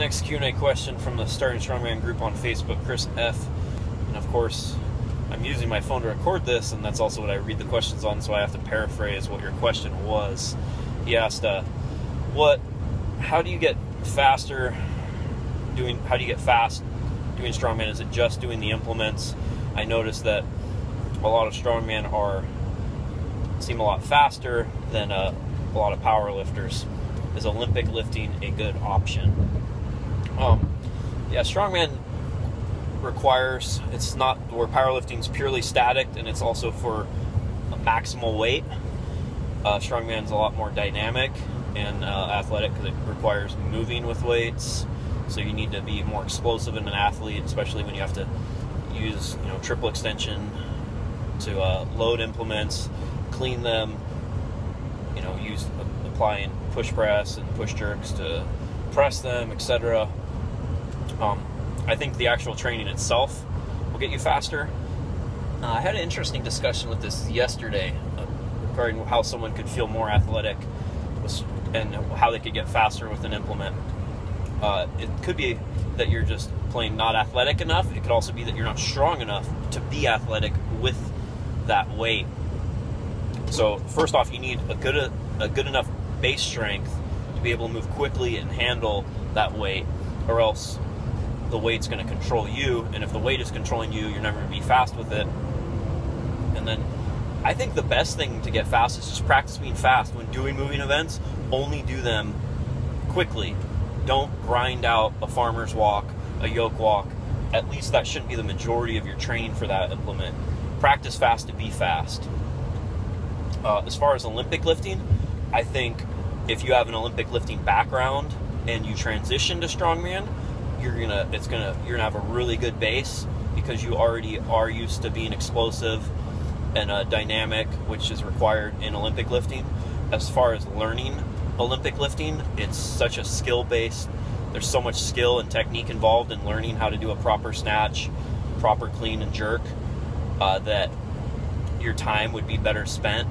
next Q&A question from the Starting Strongman group on Facebook, Chris F. And of course, I'm using my phone to record this, and that's also what I read the questions on, so I have to paraphrase what your question was. He asked, how do you get fast doing strongman? Is it just doing the implements? I noticed that a lot of strongman seem a lot faster than a lot of power lifters. Is Olympic lifting a good option? Strongman requires, it's not where powerlifting is purely static, and it's also for a maximal weight. Strongman's a lot more dynamic and athletic because it requires moving with weights. So you need to be more explosive in an athlete, especially when you have to use triple extension to load implements, clean them, applying push press and push jerks to press them, etc. I think the actual training itself will get you faster. I had an interesting discussion with this yesterday regarding how someone could feel more athletic and how they could get faster with an implement. It could be that you're just plain not athletic enough. It could also be that you're not strong enough to be athletic with that weight. So first off, you need a good enough base strength to be able to move quickly and handle that weight, or else the weight's going to control you, and if the weight is controlling you, you're never going to be fast with it. And then I think the best thing to get fast is just practice being fast. When doing moving events, only do them quickly. Don't grind out a farmer's walk, a yoke walk. At least that shouldn't be the majority of your training for that implement. Practice fast to be fast. As far as Olympic lifting, I think if you have an Olympic lifting background and you transition to strongman, you're gonna have a really good base because you already are used to being explosive and dynamic, which is required in Olympic lifting. As far as learning Olympic lifting, it's such a skill-based. There's so much skill and technique involved in learning how to do a proper snatch, proper clean and jerk, that your time would be better spent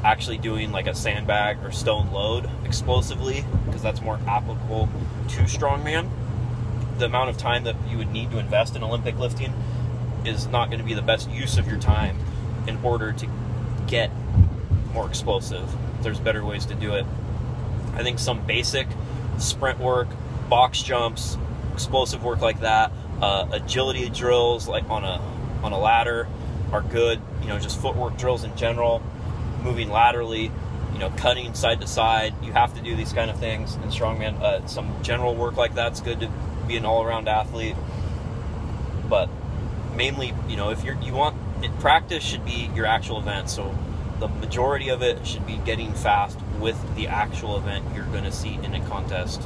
actually doing like a sandbag or stone load explosively, because that's more applicable to strongman. The amount of time that you would need to invest in Olympic lifting is not going to be the best use of your time in order to get more explosive. There's better ways to do it. I think some basic sprint work, box jumps, explosive work like that, agility drills like on a ladder are good. Just footwork drills in general, moving laterally, cutting side to side. You have to do these kind of things in strongman. Some general work like that's good to be an all-around athlete. But mainly, if you want it, practice should be your actual event. So the majority of it should be getting fast with the actual event you're going to see in a contest.